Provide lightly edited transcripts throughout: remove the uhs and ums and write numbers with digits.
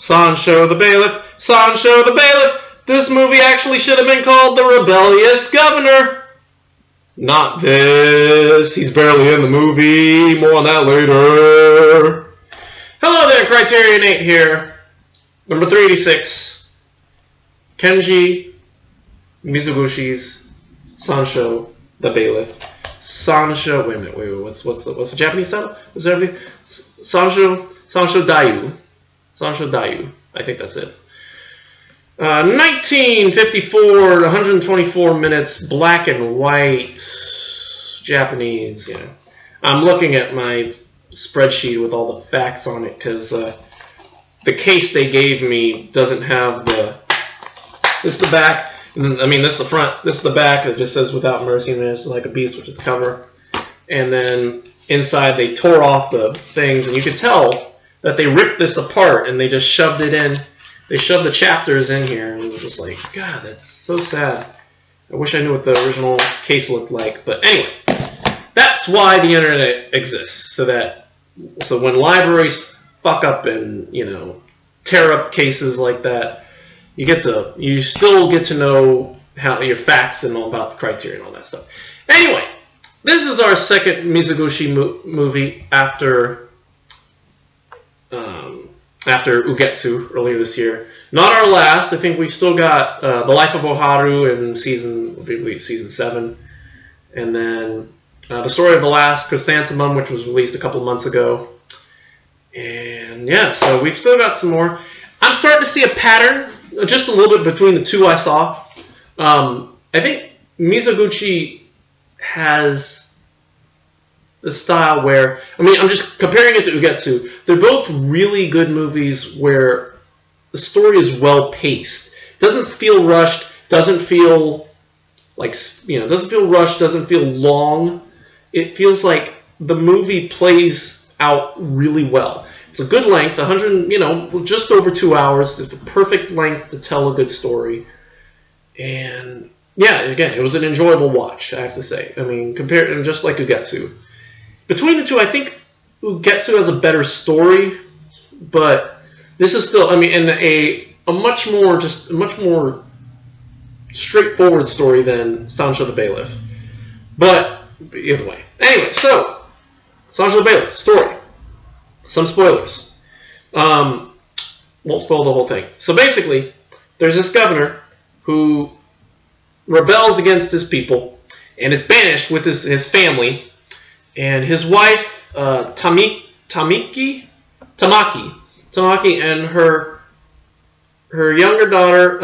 Sansho the Bailiff. Sansho the Bailiff. This movie actually should have been called The Rebellious Governor. Not this. He's barely in the movie. More on that later. Hello there, CriterioNate here. Number 386. Kenji Mizugushi's Sansho the Bailiff. Sansho. Wait a minute. What's the Japanese title? What's that? Sansho Dayu. Sansho Dayu. I think that's it. 1954, 124 minutes, black and white, Japanese. Yeah, I'm looking at my spreadsheet with all the facts on it because the case they gave me doesn't have the. This is the back. I mean, this is the front. This is the back. It just says "Without Mercy," and it's like a beast, which is the cover. And then inside, they tore off the things, and you could tell that they ripped this apart and they just shoved it in. They shoved the chapters in here, and it was just like, God, that's so sad. I wish I knew what the original case looked like. But anyway, that's why the internet exists, so when libraries fuck up and tear up cases like that, you still get to know how your facts and all about the criteria and all that stuff. Anyway, this is our second Mizoguchi movie after Ugetsu earlier this year. Not our last. I think we've still got The Life of Oharu in season 7. And then The Story of the Last Chrysanthemum, which was released a couple months ago. And yeah, so we've still got some more. I'm starting to see a pattern, just a little bit between the two I saw. I think Mizoguchi has the style where, I'm just comparing it to Ugetsu. They're both really good movies where the story is well paced. Doesn't feel rushed. Doesn't feel rushed. Doesn't feel long. It feels like the movie plays out really well. It's a good length, just over 2 hours. It's a perfect length to tell a good story. And yeah, again, it was an enjoyable watch, I have to say. Compared, just like Ugetsu. Between the two, I think Ugetsu has a better story, but this is still, a much more straightforward story than Sansho the Bailiff. But either way. Anyway, so Sansho the Bailiff, story. Some spoilers. Won't spoil the whole thing. So basically, there's this governor who rebels against his people and is banished with his family. And his wife, Tamaki, and her young daughter,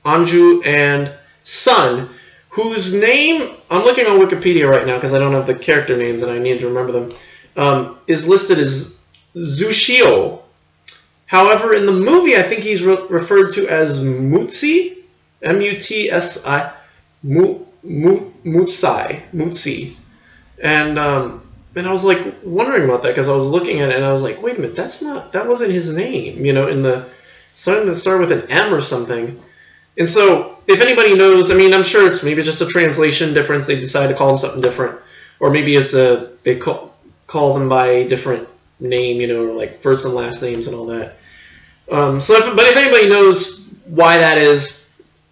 Anju, and son, whose name, I'm looking on Wikipedia right now because I don't have the character names and I need to remember them, is listed as Zushio. However, in the movie, I think he's referred to as Mutsi, M-U-T-S-I, Mutsi. And I was like wondering about that because I was looking at it and I was like, wait a minute, that wasn't his name, in the starting to start with an M or something. And so if anybody knows, I'm sure it's maybe just a translation difference. They decide to call him something different, or maybe it's they call them by a different name, or like first and last names and all that. But if anybody knows why that is,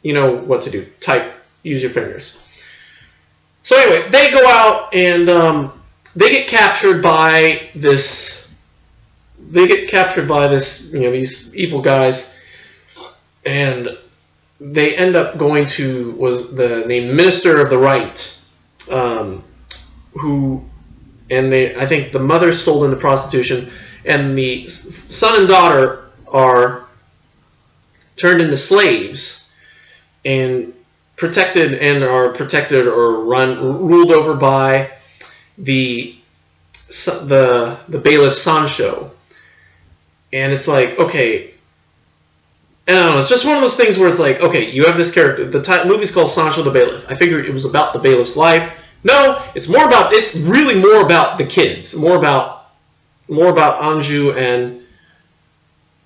you know what to do. Use your fingers. So anyway, they go out and they get captured by this. These evil guys, and they end up going to the Minister of the Right, I think the mother sold into prostitution, and the son and daughter are turned into slaves and ruled over by the bailiff Sansho. And it's like, okay, and I don't know, it's just one of those things where it's like, okay, you have this character. The movie's called Sansho the Bailiff. I figured it was about the bailiff's life. No, it's really more about the kids, more about Anju and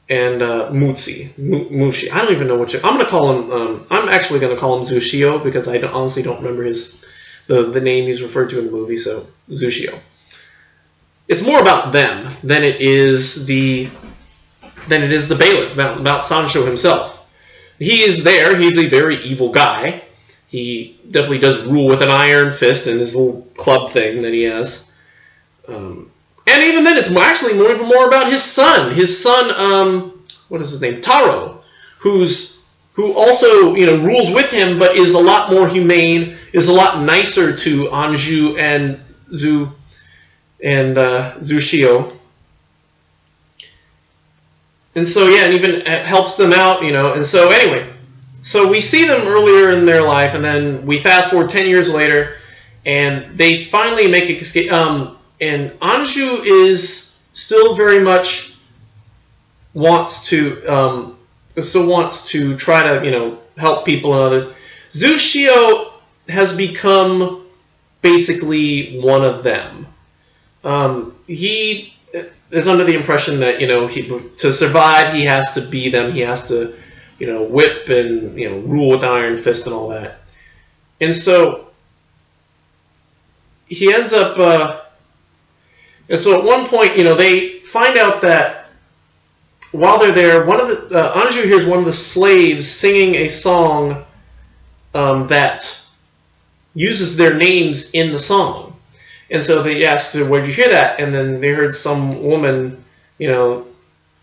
Mushi. I don't even know what I'm going to call him. I'm actually going to call him Zushio because I honestly don't remember the name he's referred to in the movie. So Zushio. It's more about them than it is the bailiff, about Sansho himself. He is there. He's a very evil guy. He definitely does rule with an iron fist and his little club thing that he has. And even then, it's actually even more about his son. His son, what is his name? Taro, who also rules with him, but is a lot more humane, is a lot nicer to Anju and Zushio. And so, yeah, and even helps them out, And so, anyway, so we see them earlier in their life, and then we fast forward 10 years later, and they finally make an escape. And Anju is still very much wants to try to, help people and others. Zushio has become basically one of them. He is under the impression that to survive he has to be them. He has to whip and rule with an iron fist and all that. And so he ends up. And so at one point, they find out that while they're there, Anju hears one of the slaves singing a song that uses their names in the song. And so they asked, "Where'd you hear that?" And then they heard some woman, so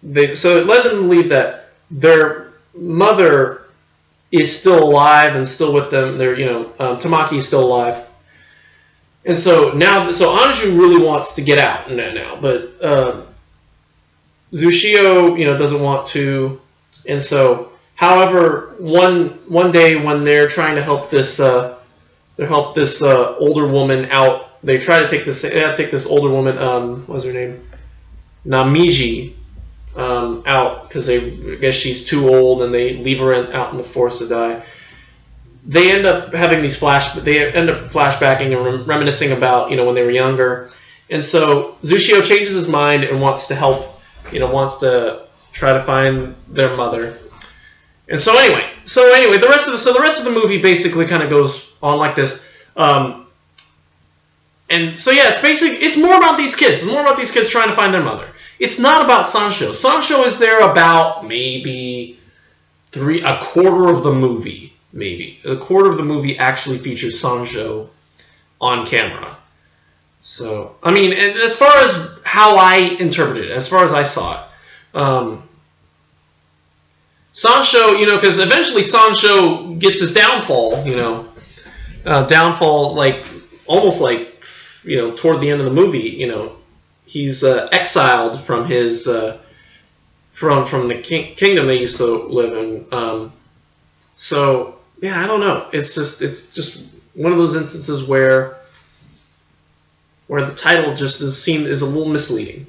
it led them to believe that their mother is still alive and still with them. They're, Tamaki is still alive. And so Anju really wants to get out now, but Zushio, doesn't want to. And so, however, one day when they're trying to help this older woman out. They try to take this older woman, what's her name? Namiji, out because I guess she's too old, and they leave her out in the forest to die. They end up having these flashbacking and reminiscing about when they were younger, and so Zushio changes his mind and wants to help, wants to try to find their mother. And so anyway, the rest of the movie basically kind of goes on like this. And so yeah, it's more about these kids. It's more about these kids trying to find their mother. It's not about Sansho. Sansho is there about maybe a quarter of the movie. Maybe a quarter of the movie actually features Sansho on camera. So I mean, as far as how I interpreted it, as far as I saw it, Sansho, because eventually Sansho gets his downfall. Downfall like almost like. Toward the end of the movie, he's exiled from his from the kingdom they used to live in. So yeah, I don't know. It's just one of those instances where the title just is a little misleading.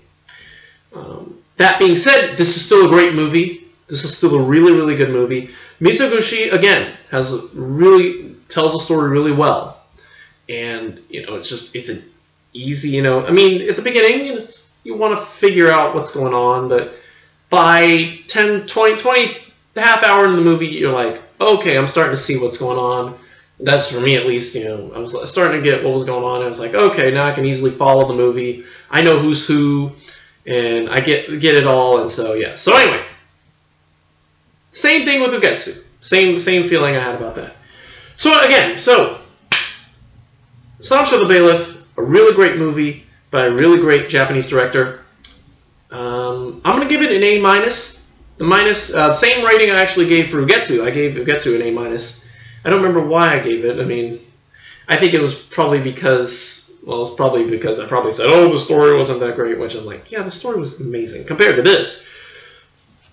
That being said, this is still a great movie. This is still a really, really good movie. Mizoguchi again tells the story really well. And, it's an easy, I mean, at the beginning, you want to figure out what's going on, but by 10, 20, half hour in the movie, you're like, okay, I'm starting to see what's going on. That's for me, at least, I was starting to get what was going on. I was like, okay, now I can easily follow the movie. I know who's who, and I get it all, and so, yeah. So anyway, same thing with Ugetsu. Same feeling I had about that. So again, Sansho the Bailiff, a really great movie by a really great Japanese director. I'm going to give it an A-. The same rating I actually gave for Ugetsu. I gave Ugetsu an A-. I don't remember why I gave it. I mean, I think it was probably because I probably said, oh, the story wasn't that great, which I'm like, yeah, the story was amazing compared to this.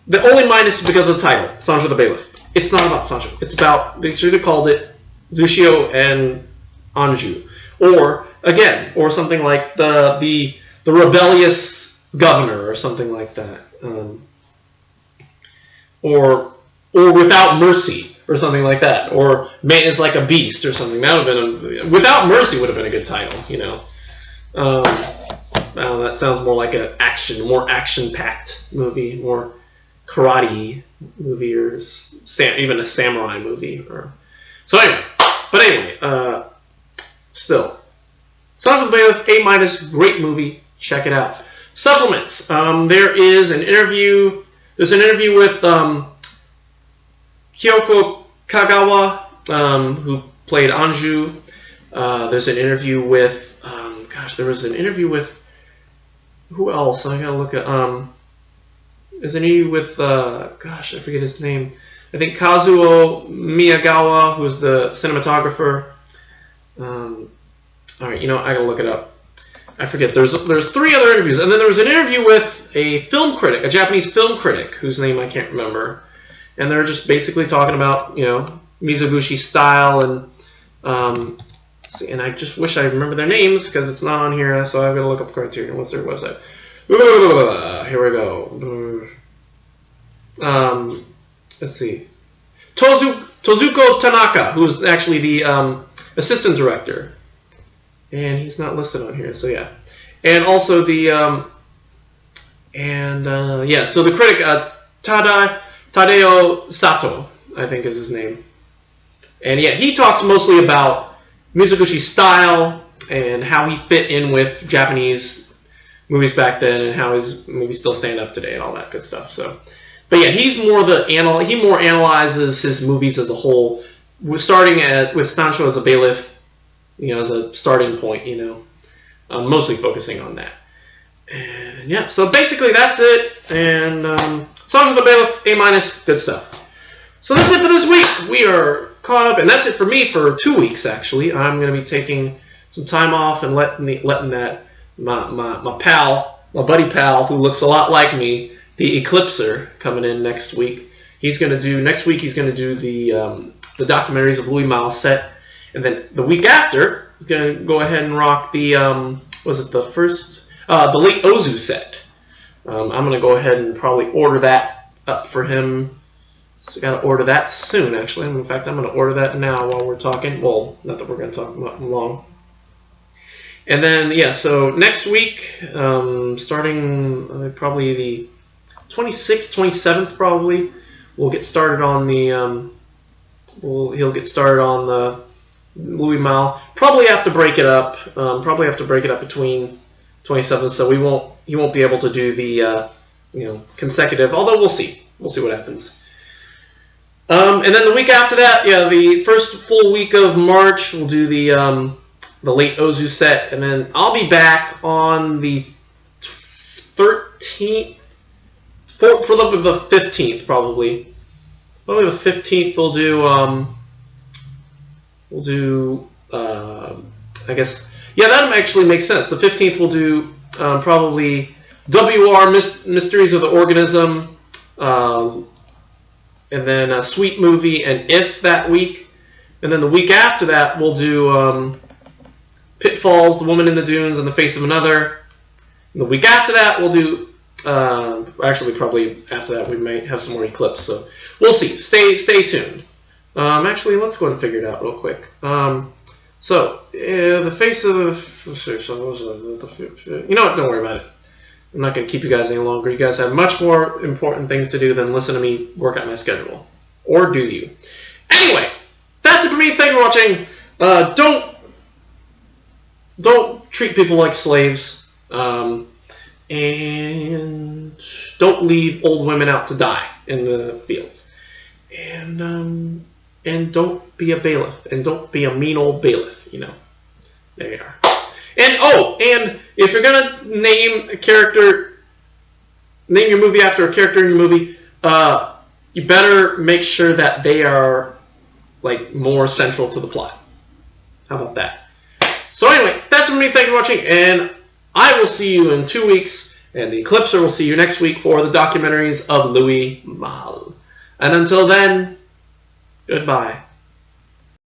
The only minus is because of the title, Sansho the Bailiff. It's not about Sansho. It's about, they should have called it Zushio and Anju. Or something like the rebellious governor, or something like that, or Without Mercy, or something like that, or Man is Like a Beast, or something. That would have been Without Mercy would have been a good title, that sounds more like more action-packed movie, more karate movie, or even a samurai movie, so anyway. Still, Sansho the Bailiff, A-, great movie. Check it out. Supplements. There is an interview. There's an interview with Kyoko Kagawa, who played Anju. There's an interview with, there was an interview with, who else? I gotta look at, there's an interview with, I forget his name. I think Kazuo Miyagawa, who's the cinematographer. Alright, I gotta look it up. I forget. There's 3 other interviews. And then there was an interview with a film critic, a Japanese film critic, whose name I can't remember. And they're just basically talking about, Mizoguchi style and and I just wish I remember their names because it's not on here, so I've got to look up Criterion. What's their website? Here we go. Let's see. Tozuko Tanaka, who's actually the assistant director. And he's not listed on here, so yeah. And also the so the critic Tadeo Sato, I think is his name. And yeah, he talks mostly about Mizoguchi's style and how he fit in with Japanese movies back then and how his movies still stand up today and all that good stuff. So, but yeah, he more analyzes his movies as a whole, starting with Sansho as a bailiff, as a starting point, mostly focusing on that. And yeah, so basically that's it. And Sansho the Bailiff, A-, good stuff. So that's it for this week. We are caught up, and that's it for me for 2 weeks actually. I'm going to be taking some time off and letting that my buddy pal, who looks a lot like me, the Eclipser, coming in next week. He's going to do the documentaries of Louis Malle set. And then the week after, he's going to go ahead and rock the, the late Ozu set. I'm going to go ahead and probably order that up for him. So I got to order that soon, actually. In fact, I'm going to order that now while we're talking. Well, not that we're going to talk long. And then, yeah, so next week, starting probably the 26th, 27th probably, we'll get started on the, he'll get started on the Louis Malle. Probably have to break it up. Between 27th, so he won't be able to do the consecutive. Although we'll see what happens. And then the week after that, yeah, the first full week of March, we'll do the late Ozu set, and then I'll be back on the 13th, for the 15th probably. Probably the 15th we'll do I guess, yeah, that actually makes sense. The 15th we'll do probably WR Mysteries of the Organism, and then a Sweet Movie and If that week. And then the week after that we'll do Pitfalls, The Woman in the Dunes, and The Face of Another. And the week after that we'll do actually probably after that we might have some more Eclipse, so we'll see. Stay tuned. Actually, let's go ahead and figure it out real quick. The Face of the... You know what? Don't worry about it. I'm not going to keep you guys any longer. You guys have much more important things to do than listen to me work out my schedule. Or do you? Anyway, that's it for me. Thank you for watching. Don't treat people like slaves. And don't leave old women out to die in the fields. And don't be a bailiff. And don't be a mean old bailiff, There you are. And if you're gonna name your movie after a character in your movie, you better make sure that they are more central to the plot. How about that? So anyway, that's it for me. Thank you for watching, and I will see you in 2 weeks, and the Eclipser will see you next week for the documentaries of Louis Malle. And until then, goodbye.